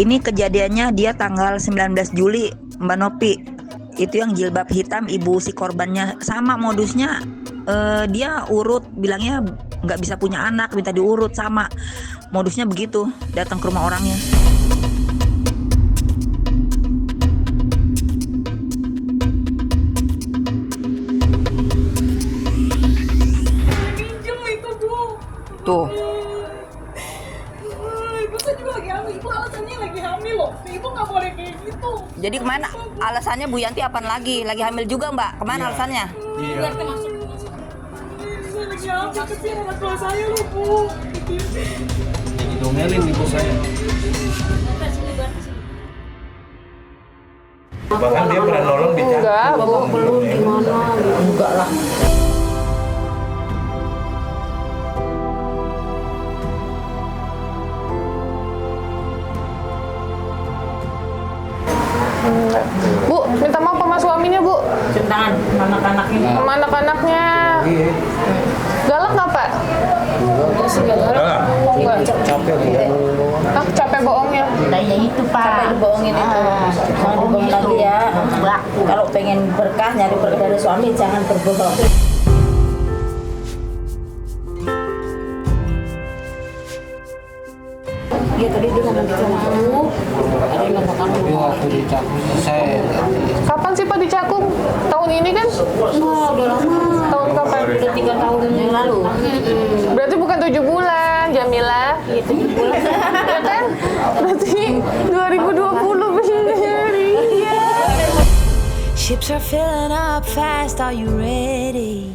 Ini kejadiannya dia tanggal 19 Juli, Mbak Nopi. Itu yang jilbab hitam, ibu si korbannya sama modusnya. Dia urut, bilangnya nggak bisa punya anak, minta diurut, sama modusnya begitu, datang ke rumah orangnya. Pinjem itu, Bu. Tuh. Ibu saya juga lagi hamil. Ibu alasannya lagi hamil loh. Ibu nggak boleh kayak gitu. Jadi kemana alasannya Bu Yanti apaan lagi? Lagi hamil juga Mbak? Kemana alasannya? Iya. Saya lagi hamil, kesian anak tua saya loh, Bu. Domelin ibu saya. Bahkan dia pernah nolong di Enggak, belum gimana? Enggak lah. Bu, minta maaf sama suaminya, Bu. Centangan anak-anaknya. Sama anak-anaknya. Galak nggak, Pak? Enggak. Enggak. Capek Ah, capek bohongnya. Nah ya itu Pak, Sampai dibohongin itu. jangan dibohong lagi ya. Kalau pengen berkah, nyari berkah dari suami, jangan berbohong. Dia tadi dia ngomong gitu sama kamu, ada yang ngomong kamu. Tapi waktu dicabut saya Kapan sih Pak dicakung? Tahun ini kan? Wah, udah lama. Tahun kapan? Udah 3 tahun yang lalu. Berarti bukan 7 bulan, Jamila. Iya 7 bulan. Ya kan? Berarti 2020 bener. Iya. Ships are filling up fast. Are you ready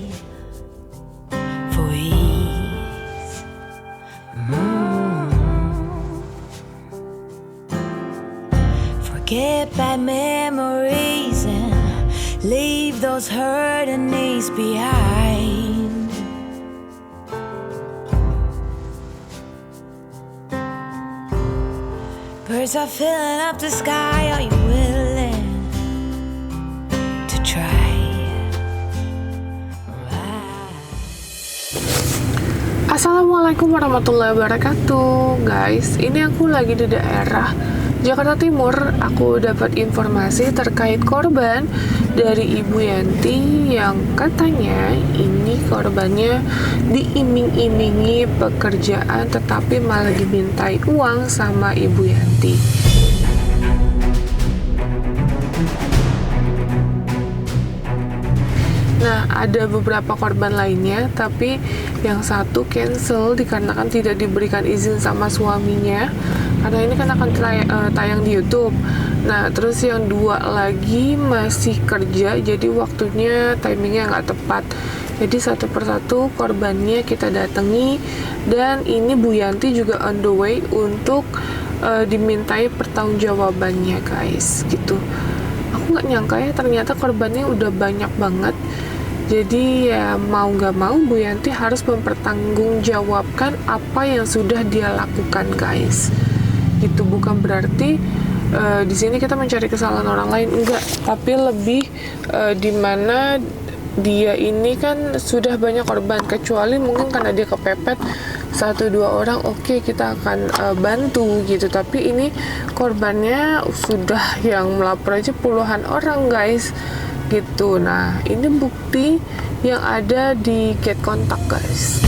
for ease? Forget bad memories and leave those hurting knees behind. Birds are filling up the sky. Are you willing to try? Assalamualaikum warahmatullahi wabarakatuh. Guys, ini aku lagi di daerah Jakarta Timur. Aku dapat informasi terkait korban dari Ibu Yanti yang katanya ini korbannya diiming-imingi pekerjaan tetapi malah dimintai uang sama Ibu Yanti. Nah, ada beberapa korban lainnya, tapi yang satu cancel dikarenakan tidak diberikan izin sama suaminya, karena ini kan akan tayang di YouTube. Nah, terus yang 2 lagi masih kerja, jadi waktunya timingnya nggak tepat. Jadi satu persatu korbannya kita datangi, dan ini Bu Yanti juga on the way untuk dimintai pertanggungjawabannya, guys, gitu. Aku nggak nyangka ya, ternyata korbannya udah banyak banget. Jadi ya mau nggak mau Bu Yanti harus mempertanggungjawabkan apa yang sudah dia lakukan, guys. Gitu, bukan berarti di sini kita mencari kesalahan orang lain, enggak, tapi lebih dimana dia ini kan sudah banyak korban, kecuali mungkin karena dia kepepet 1-2 orang, oke, kita akan bantu gitu. Tapi ini korbannya sudah yang melapor aja puluhan orang, guys, gitu. Nah, ini bukti yang ada di get kontak, guys.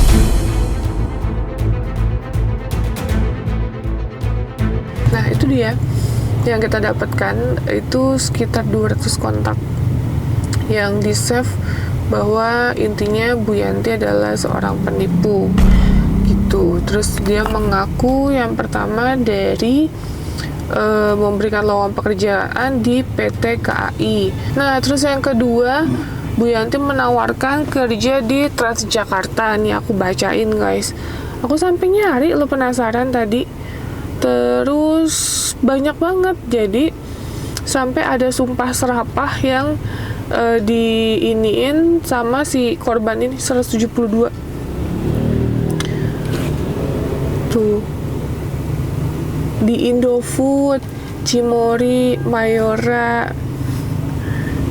Nah, itu dia yang kita dapatkan, itu sekitar 200 kontak yang di save bahwa intinya Bu Yanti adalah seorang penipu gitu. Terus dia mengaku yang pertama dari memberikan lowongan pekerjaan di PT KAI. Nah, terus yang kedua, Bu Yanti menawarkan kerja di Transjakarta. Nih aku bacain, guys. Aku sampai nyari, lo penasaran tadi. Terus banyak banget. Jadi sampai ada sumpah serapah yang diiniin sama si korban ini 172. Tuh. Di Indofood, Cimory, Mayora,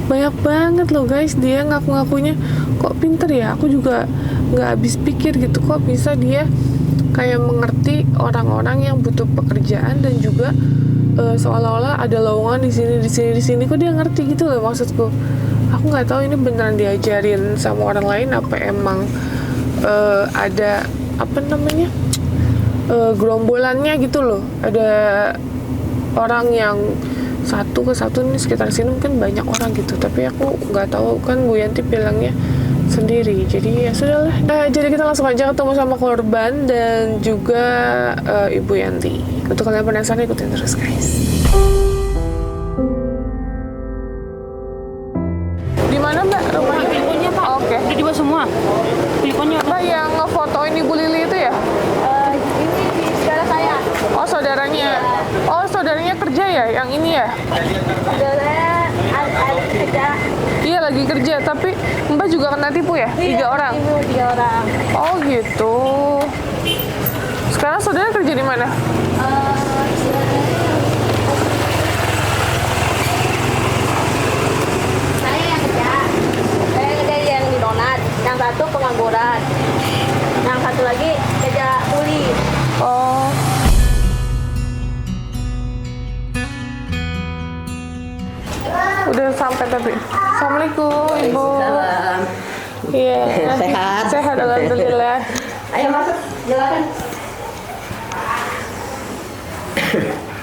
banyak banget loh, guys. Dia ngaku-ngakunya kok pinter ya, aku juga nggak habis pikir gitu, kok bisa dia kayak mengerti orang-orang yang butuh pekerjaan dan juga seolah-olah ada lowongan di sini kok dia ngerti gitu loh maksudku. Aku nggak tahu ini beneran diajarin sama orang lain apa emang ada apa namanya gerombolannya gitu loh. Ada orang yang satu ke satu nih sekitar sini mungkin banyak orang gitu, tapi aku nggak tahu kan Bu Yanti bilangnya sendiri, jadi ya sudahlah. Jadi kita langsung aja ketemu sama korban dan juga Ibu Yanti. Untuk kalian penasaran ikutin terus guys. Di mana Mbak rumahnya? Teleponnya Pak. Oke. Udah dibawa semua. Teleponnya Mbak yang ngefotoin Ibu Lili itu ya? Ini saudara saya. Oh saudaranya. Oh saudaranya kerja ya yang ini ya? Saudara kerja. Iya lagi kerja, tapi Mbak juga kena tipu ya? 3 orang? Ibu 3 orang. Oh gitu. Sekarang saudara kerja di mana? Saya yang kerja. Saya kerja yang di donat. Yang satu pengangguran. Yang satu lagi kerja kuli. Oh. Udah sampai tapi. Assalamualaikum Ibu. Iya. Sehat. Sehat alhamdulillah. Ayo masuk, silakan.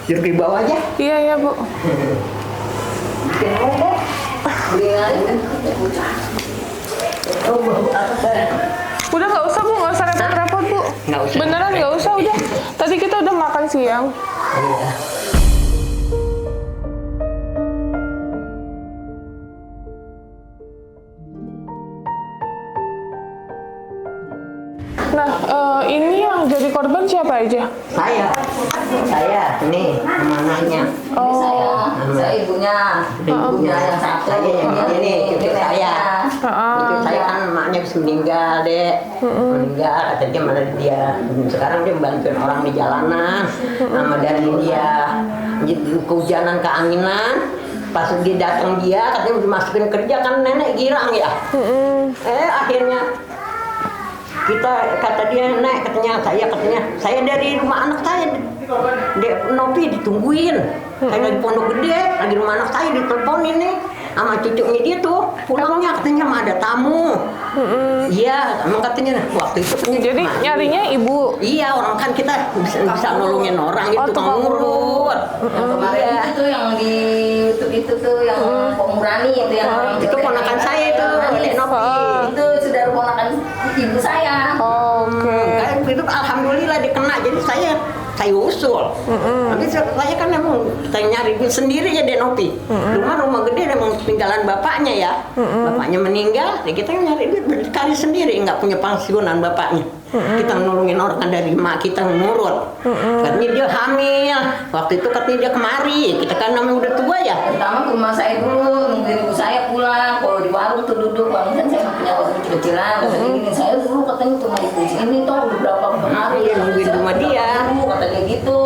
Duduk di bawah aja. Iya ya Bu. Udah nggak usah Bu, nggak usah repot-repot Bu. Nggak usah. Beneran nggak usah udah. Tadi kita udah makan siang. Nah, ini yang jadi korban siapa aja? Saya, nih mananya. Ini saya ibunya. Ibunya yang satu. Saya yang ini, cucu saya. Cucu saya kan emaknya bisa meninggal dek, meninggal. Katanya mana dia. Sekarang dia bantuin orang di jalanan, sama dari dia. Jadi kehujanan, keanginan. Pas dia datang dia, katanya udah masukin kerja kan nenek girang ya. Akhirnya kita kata dia naik katanya saya dari rumah anak saya Dek Nopi ditungguin, saya lagi Pondok Gede lagi rumah anak saya diteleponin nih sama cucunya dia tuh pulangnya katanya mah ada tamu. Iya emang katanya waktu itu Jadi nyarinya ibu. iya orang kan kita bisa nolongin orang gitu tukang ngurut. Yang kemarin itu yang di YouTube itu tuh yang pemurani itu yang Itu ponakan saya itu Dek Nopi. Itu sudah ponakan ibu saya. Oke. Kayak itu alhamdulillah dikena jadi saya usul. Tapi saya kan emang saya nyari sendiri ya Denopi. Rumah gede emang peninggalan bapaknya ya. Bapaknya meninggal, ya kita nyari duit berdikari sendiri, nggak punya pensiunan bapaknya. Kita nolongin orang dari emak kita nurut. Katanya dia hamil. Waktu itu katanya dia kemari. Kita kan namanya udah tua ya. Pertama ke rumah saya dulu, nungguin ibu saya pulang. Kalau di warung tuh duduk, warung kan saya punya warung kecil-kecilan. Katanya gini, saya dulu katanya ke rumah ibu ini tuh udah berapa hari Iya, nungguin rumah dia. Katanya gitu.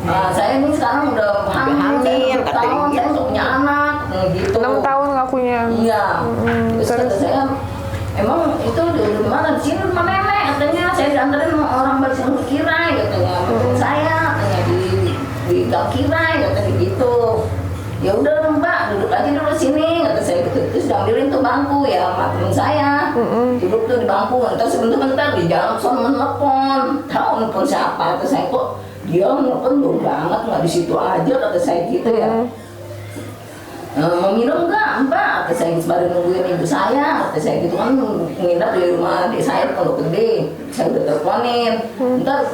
Nah, saya ini sekarang udah hamil, katanya katanya tahun, saya nggak punya anak, katanya gitu. 6 tahun ngakunya. Iya. Terus kata saya, emang itu di mana? Di sini rumah nenek katanya. Saya diantarin sama orang Barisan Kirai katanya. Saya katanya di Gang Kirai katanya gitu. Ya udah Mbak, duduk aja dulu sini kata saya gitu. Terus diambilin tuh bangku ya sama temen saya. Duduk tuh di bangku. Ntar sebentar di jalan sono menelpon. Tahu nelpon siapa? Kata saya kok dia nelpon jauh banget nggak di situ aja kata saya gitu ya. Mau minum nggak Mbak? Kata saya sembari nungguin ibu saya. Kata saya gitu kan nginap di rumah adik saya Pondok Gede. Saya udah teleponin. Ntar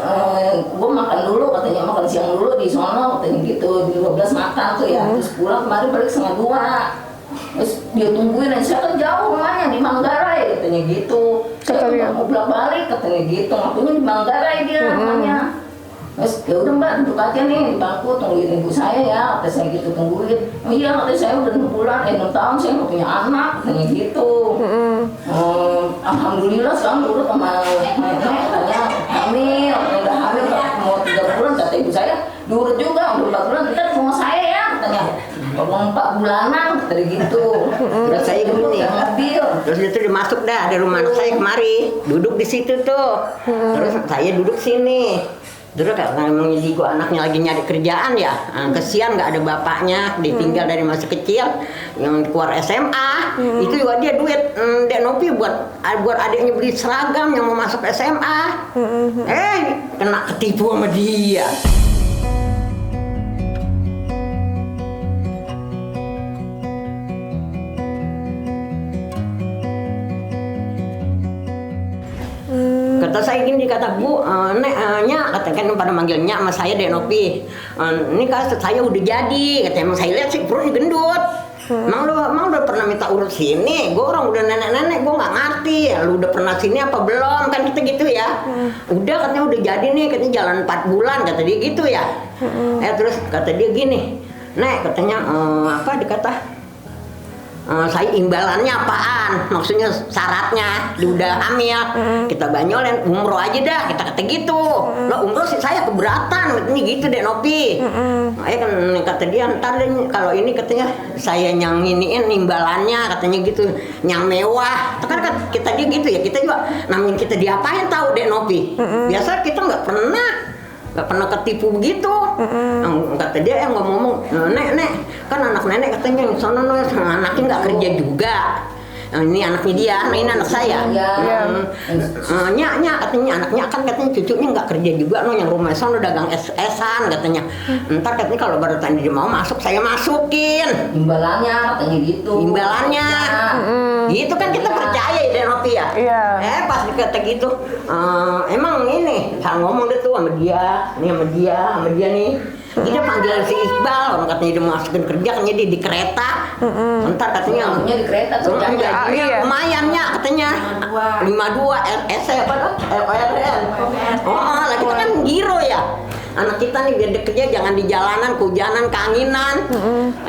gue makan dulu katanya, makan siang dulu di sono katanya gitu. Di 12 makan tuh ya. Terus pulang kemarin balik 1:30. Terus dia tungguin, saya kan jauh rumahnya di Manggarai katanya gitu. Saya kan mau bolak balik katanya gitu. Ngakunya di Manggarai dia rumahnya. Terus ya udah Mbak duduk aja nih di bangku tungguin ibu saya ya, kata saya gitu tungguin. Oh iya katanya saya udah 6 bulan, 6 tahun saya nggak punya anak, katanya gitu. Alhamdulillah sekarang urut sama nenek katanya hamil, udah hamil mau 3 bulan kata ibu saya. Diurut juga udah 4 bulan kita ke rumah saya ya katanya. Ngomong 4 bulanan dari gitu. Terus saya gini, Mobil. terus itu dia masuk dah dari rumah anak saya kemari, duduk di situ tuh. Terus saya duduk sini. Terus karena memang jadi gua anaknya lagi nyari kerjaan ya, kesian nggak ada bapaknya, ditinggal dari masih kecil, yang keluar SMA, itu juga dia duit Dek Nopi buat adiknya beli seragam yang mau masuk SMA, kena ketipu sama dia. Kata saya gini, kata Bu, Nek, katakan pada manggil Nyak sama saya Dek Nopi. Ini kata saya udah jadi, katanya emang saya lihat sih perutnya gendut. Emang lu udah pernah minta urut sini? Gue orang udah nenek-nenek, gue nggak ngerti. Lu udah pernah sini apa belum? Kan kita gitu ya. Udah katanya udah jadi nih, katanya jalan 4 bulan, kata dia gitu ya. Terus kata dia gini, Nek, katanya apa dikata? Saya imbalannya apaan? Maksudnya syaratnya dia udah hamil, kita banyolin umroh aja dah, kita kata gitu. Lo umroh sih saya keberatan, katanya gitu Dek Nopi. Kan kata dia ntar deh, kalau ini katanya saya yang iniin imbalannya, katanya gitu, yang mewah. Kan kita dia gitu ya, kita juga namin kita diapain tahu Dek Nopi. Biasa kita nggak pernah ketipu begitu. Kata dia yang ngomong, Nek, kan anak nenek katanya yang sono anaknya nggak kerja juga. Ini anaknya dia, ini anak saya. Nyak katanya anaknya kan katanya cucunya nggak kerja juga, yang rumah sono dagang es-esan katanya. Ntar katanya kalau baru tadi dia mau masuk, saya masukin. Imbalannya katanya gitu. Imbalannya. Gitu kan kita percaya ya Dek Nopi ya. Pas dikata gitu, emang ini saya ngomong deh tuh sama dia, nih. Dia panggil si Iqbal, orang katanya dia masukin kerja, katanya dia di kereta. Ntar katanya di kereta tuh lumayan ya katanya 52 RS apa tuh? ORN. Lagi kan giro ya. Anak kita nih biar dia kerja jangan di jalanan, kehujanan, keanginan.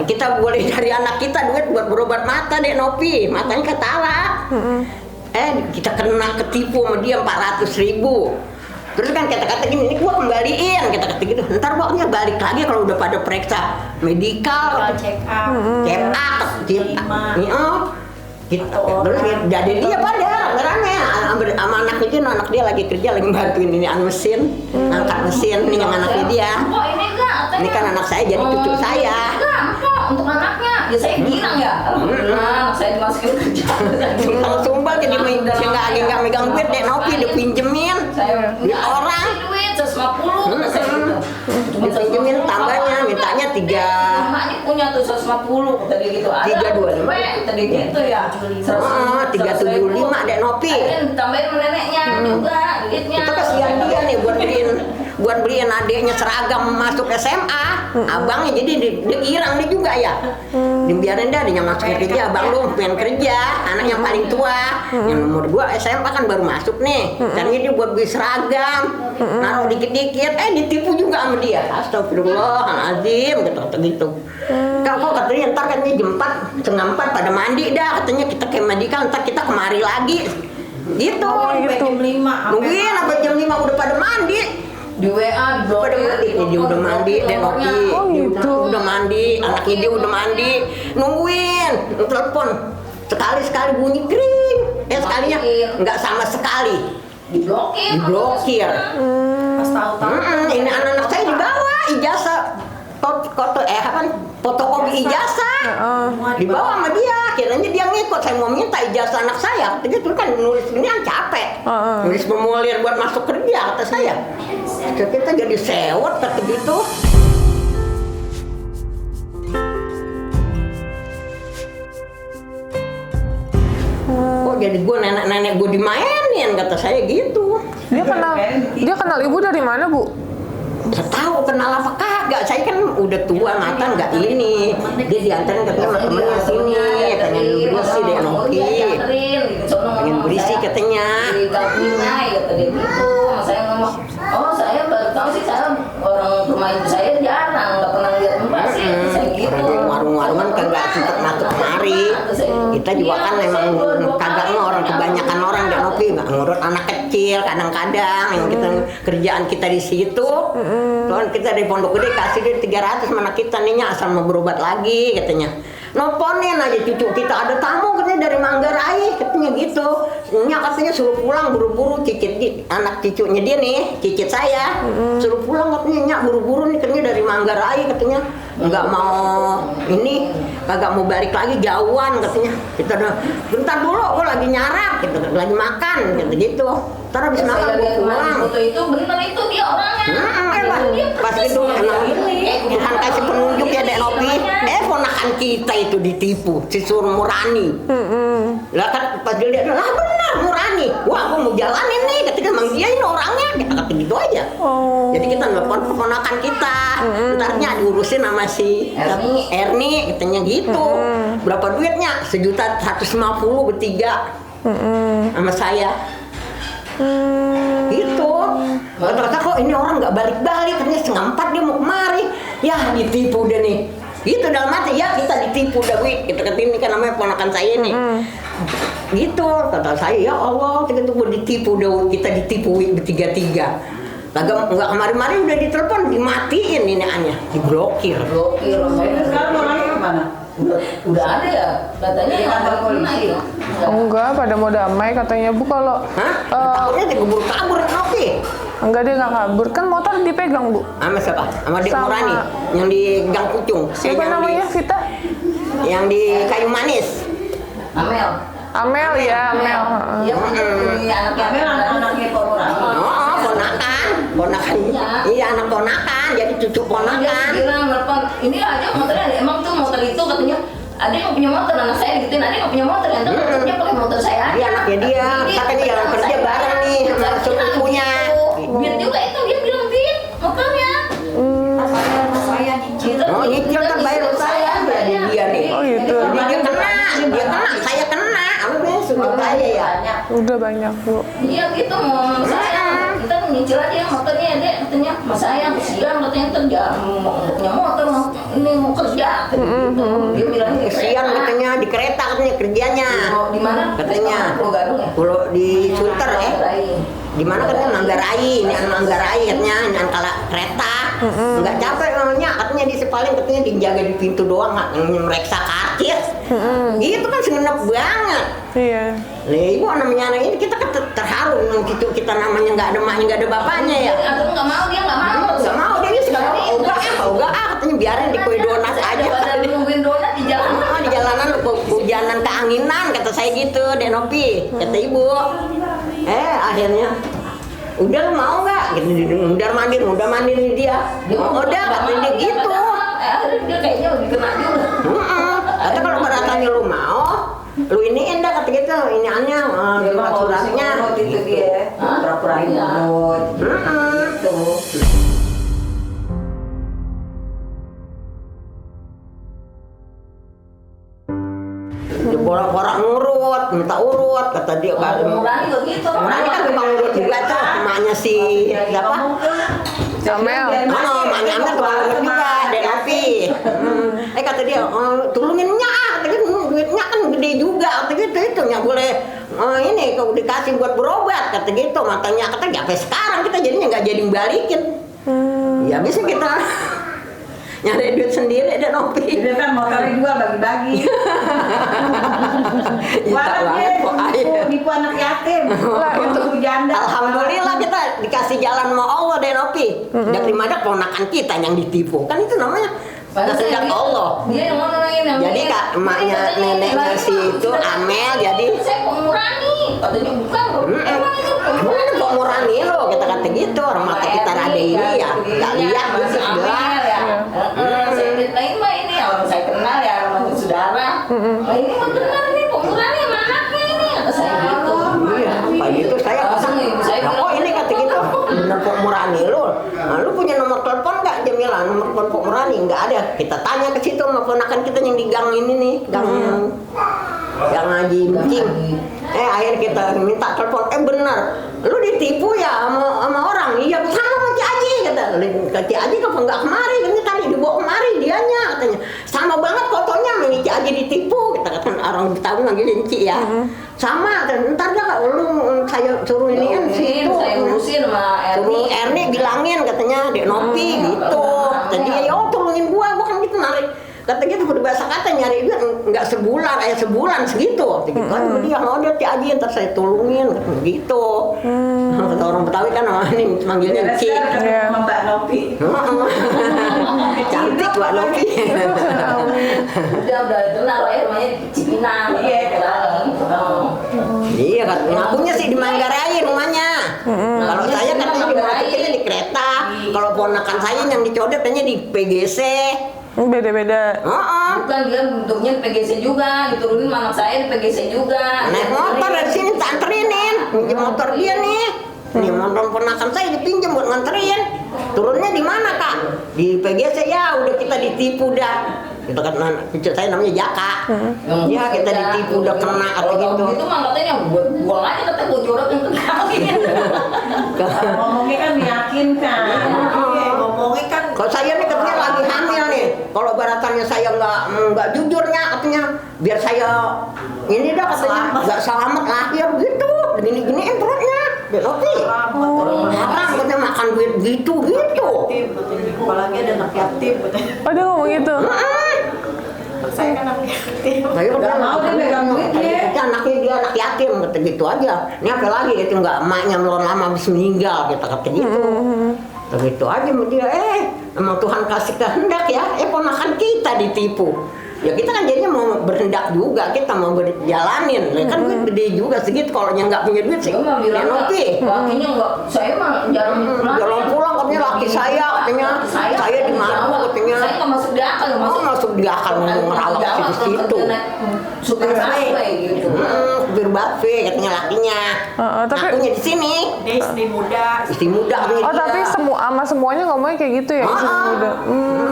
Kita boleh dari anak kita duit buat berobat mata Dek Nopi, matanya ketawa. Kita kena ketipu sama dia 400.000. Terus kan kata-kata gini, ini gua kembaliin, kita kata gitu. Ntar pokoknya balik lagi kalau udah pada periksa medikal, check up. Terus jadi dia pada ngerame sama anak dia lagi kerja, lagi bantuin ini mesin, angkat mesin, ini yang anaknya dia. Ini kan anak saya jadi cucu saya. Untuk anaknya, ya saya bilang ya, alhamdulillah saya dimasukin kerja. Sumpah jadi nggak megang duit Dek Nopi, dipinjemin duit orang. Duit 150, dipinjemin tambahnya, mintanya 3. Emaknya punya tuh 150 tadi gitu. 325 tadi gitu ya. 375 Dek Nopi. Tambahin sama neneknya juga duitnya. Itu kasihan dia nih buat beliin adiknya seragam masuk SMA. Abangnya jadi dia girang dia juga ya. Dibiarin dah dia masuk kerja, abang lu pengen kerja, anak yang paling tua. Yang nomor 2 SMA kan baru masuk nih. Caranya dia buat beli seragam, naruh dikit-dikit, ditipu juga sama dia. Astagfirullahaladzim, gitu. Kok katanya ntar katanya jam 4, setengah 4 pada mandi dah, katanya kita ke medikal, ntar kita kemari lagi. Gitu. Jam 5. Nungguin apa jam 5 udah pada mandi. Di WA Pada mandi, dia udah mandi, Dek Nopi. Udah mandi, anaknya dia udah mandi. Nungguin, telepon. Sekali bunyi kring. Sekalinya nggak sama sekali. Diblokir. Pas tahu. Ini anak-anak saya dibawa ijazah. Fotokopi ijazah dibawa sama dia, kiranya dia ngikut. Saya mau minta ijazah anak saya, dia tuh kan nulis ini kan capek, nulis formulir buat masuk kerja, kata saya. Kita jadi sewot kata gitu. Kok jadi gue nenek-nenek gue dimainin, kata saya gitu. Dia kenal ibu dari mana, Bu? Saya tahu kenal apa kagak, saya kan udah tua mata nggak ini. Dia diantarin katanya sama temennya sini, pengen berisi Dek Nopi, pengen berisi katanya. Saya ngomong, saya baru tahu sih, saya orang rumah ibu saya jarang, nggak pernah lihat mbak sih, saya gitu. Warung-warungan kagak sempet masuk kemari. Kita juga kan memang kagak orang kebanyakan orang Dek Nopi nggak nurut anak kecil kadang-kadang yang kita kerjaan kita di situ. Tuhan kita di Pondok Gede kasih dia 300 mana kita nih asal mau berobat lagi katanya. Nelponin aja cucu kita ada tamu katanya dari Manggarai katanya gitu. Nya katanya suruh pulang buru-buru cicit anak cucunya dia nih, cicit saya. Suruh pulang katanya Nya buru-buru nih katanya dari Manggarai katanya. Enggak mau ini, kagak mau balik lagi jauhan katanya. Kita udah bentar dulu gua lagi nyarap gitu, lagi makan gitu. Ntar habis makan gua pulang. Foto itu bener itu dia orangnya. Pas itu emang Tuhan kasih penunjuk ya Dek Nopi. Ponakan kita itu ditipu si Surmurani. Lah kan pas dia lihat lah benar Murani. Wah gua mau jalanin nih katanya emang dia ini orangnya. Kita kata gitu aja. Jadi kita nelfon keponakan kita. Entarnya diurusin sama si Erni katanya gitu. Berapa duitnya? 1.150.000 bertiga. Sama saya. Gitu. Kata-kata kok ini orang nggak balik-balik katanya 3:30 dia mau kemari. Ya ditipu dia nih. Gitu dalam hati ya kita ditipu dah wih. Kita ini kan namanya ponakan saya nih. Gitu kata saya ya Allah kita tuh ditipu dah kita ditipu bertiga-tiga. Enggak kemarin-kemarin udah ditelepon dimatiin ini annya diblokir. Sekarang orangnya kemana? Udah ada ya katanya yang ada polisi. Enggak, pada mau damai katanya Bu kalau. Takutnya dikebur-kabur Nopi. Enggak dia nggak kabur kan motor dipegang Bu. Sama siapa? Sama Dek Murani yang di Gang Pucung. Siapa namanya Vita? Yang di Kayu Manis. Amel ya Amel. Iya anaknya Polurani. Ponakan. Iya anak ponakan jadi cucu ponakan. Ini aja motornya emang tuh motor itu katanya ada yang punya motor anak saya gituin ada yang punya motor yang dia pakai motor saya aja. Dia anaknya dia katanya jalan kerja bareng nih sama sepupunya. Biar juga itu dia bilang Bin motornya. Saya nyicil. Oh nyicil kan bayar saya dari dia nih. Oh gitu. Dia kena, saya kena. Apa sudah kaya ya? Udah banyak Bu. Iya gitu mau saya kita nyicil aja motornya dek katanya mas saya siang katanya kerja mau punya motor ini mau kerja gitu. Dia bilang Siang katanya di kereta katanya kerjanya. di mana Katanya. Pulau Gadung ya Pulau di Sunter ya. Di mana katanya Manggarai, ini Manggarai katanya yang kala kereta. Enggak capek namanya katanya di Sepaling katanya dijaga di pintu doang mereksa karcis. Itu kan sengenep banget. Iya. Lah ibu namanya anak ini kita terharu gitu kita namanya nggak ada maknya nggak ada bapaknya ya. Atau nggak mau dia nggak mau Dia sekarang ogah katanya biarin di kue donat aja. Pada nungguin donat di jalanan. Di jalanan hujanan keanginan kata saya gitu Dek Nopi kata ibu. Akhirnya udah lu mau nggak gitu udah mandir dia. Udah katanya dia gitu. Dia kayaknya lebih kena juga. Kata kalau beratanya lu mau lu ini enggak kata gitu ini hanya suratnya Itu dia pura-pura nurut gitu. Borak-borak ngurut, minta urut, kata dia kan. Murani begitu. Murani kan tukang urut juga tuh, emaknya si siapa? Amel. Emaknya Amel tukang urut juga, Dek Nopi. Kata dia, tolongin Nya, duitnya kan gede juga, kata gitu itu Nya boleh ini kalau dikasih buat berobat, kata gitu. Matanya kata sampai sekarang kita jadinya nggak jadi balikin. Ya bisa kita nyari duit sendiri Dek Nopi. Dia kan motornya juga bagi-bagi. Nipu anak yatim. Nipu janda. Alhamdulillah kita dikasih jalan sama Allah Dek Nopi. Daripada ponakan kita yang ditipu. Kan itu namanya kehendak Allah. Dia yang ngomongin yang Jadi kak emaknya neneknya si itu Amel jadi saya Murani. Katanya bukan loh. Emang itu Emang kok Murani lo kita kata gitu orang mata kita rada ini ya nggak lihat gitu sebelah. Saya ceritain mah ini orang saya kenal ya orang saudara. Ini mah benar nih Murani sama anaknya ini kata saya gitu. Iya, apa gitu saya kok ini kata gitu bener Pok Murani lo. Nah, lu punya nomor telepon nggak Jamila? Nomor telepon Pok Murani nggak ada. Kita tanya ke situ sama ponakan kita yang di gang ini nih, gang Haji Mucing. Akhirnya kita minta telepon. Bener, lu ditipu ya sama orang. Iya, sama sama Ci Aji kata. Ci Aji kok nggak kemari? Ini tadi dibawa kemari dianya katanya. Sama banget fotonya sama Ci Aji ditipu. Kita kata orang Betawi manggilin Ci ya. Sama, ntar dah lu saya suruh udah biasa kata nyari duit nggak sebulan segitu. Gitu kan dia mau dia aja ntar saya tolongin gitu. Kata orang Betawi kan ini manggilnya Cik. Mbak Nopi. Cantik Mbak Nopi. Udah itu naruh rumahnya di Cipinang. Iya, Iya kan, ngakunya sih di Manggarai rumahnya. Kalau saya katanya di Manggarai di kereta. Kalau ponakan saya yang dicodetnya di PGC. Beda-beda. Bukan, dia bentuknya di PGC juga, diturunin sama anak saya di PGC juga. Naik motor dari sini tak anterinin, pinjam motor dia nih. Nih motor ponakan saya dipinjam buat nganterin. Turunnya di mana Kak? Di PGC ya, udah kita ditipu dah. Kita kan cucu saya namanya Jaka. Ya kita ditipu udah kena atau gitu. Itu mah katanya buang aja kata bocoran yang kekali. Ngomongnya kan meyakinkan. Iya, ngomongnya kan. Kalau saya nih katanya lagi hamil nih. Kalau baratannya saya nggak jujurnya katanya biar saya ini dah katanya nggak selamat lahir gitu. Gini-giniin perutnya. Oke. Orang katanya makan duit gitu. Apalagi ada anak yatim. Oh, dia ngomong gitu. Saya kan anak yatim. Saya udah mau dia megang duit dia. Anaknya dia anak yatim kata gitu aja. Ini apa lagi gitu nggak emaknya melon lama habis meninggal kita kata gitu. Begitu aja sama dia. Emang Tuhan kasih kehendak ya. Ponakan kita ditipu. Ya kita kan jadinya mau berhendak juga, kita mau berjalanin. Kan duit gede juga segitu, kalau yang nggak punya duit sih. Dia mah bilang lakinya nggak, saya mah jarang pulang. Jarang pulang katanya laki saya, katanya saya di mana katanya. Saya nggak masuk di akal, masuk di akal mau ngerawat situ-situ. Supir busway gitu. Supir busway katanya lakinya. Tapi akunya di sini. Dia istri muda. Istri muda katanya. Oh, tapi semuanya ngomongnya kayak gitu ya, istri muda.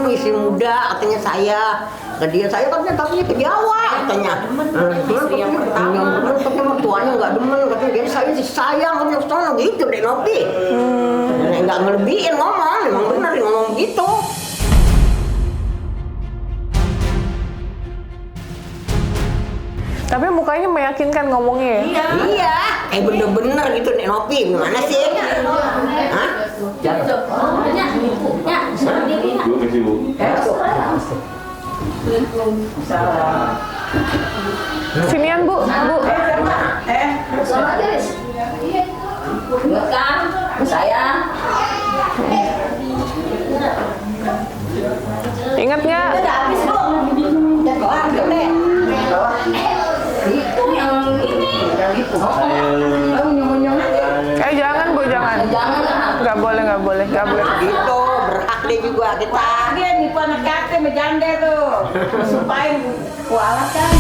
Istri muda katanya saya. Dia saya katanya takutnya ke Jawa katanya. Istri yang pertama katanya tuanya nggak demen katanya jadi saya sih sayang katanya sono gitu deh Nopi. Nggak ngelebihin ngomong, memang benar ngomong gitu. Tapi mukanya meyakinkan ngomongnya ya? Iya, bener-bener gitu nih Nopi, gimana sih? Hah? Sinian Bu. Selamat guys. Ingat kan, saya. Ingat nggak? Udah habis belum? Udah kelar deh. Itu yang ini, yang itu. Nyong-nyong aja. Jangan Bu, jangan. Jangan. Nggak boleh. Gitu, berhak deh juga kita. Dia nipu anak yatim, berjanda tuh. Supaya kualat kan.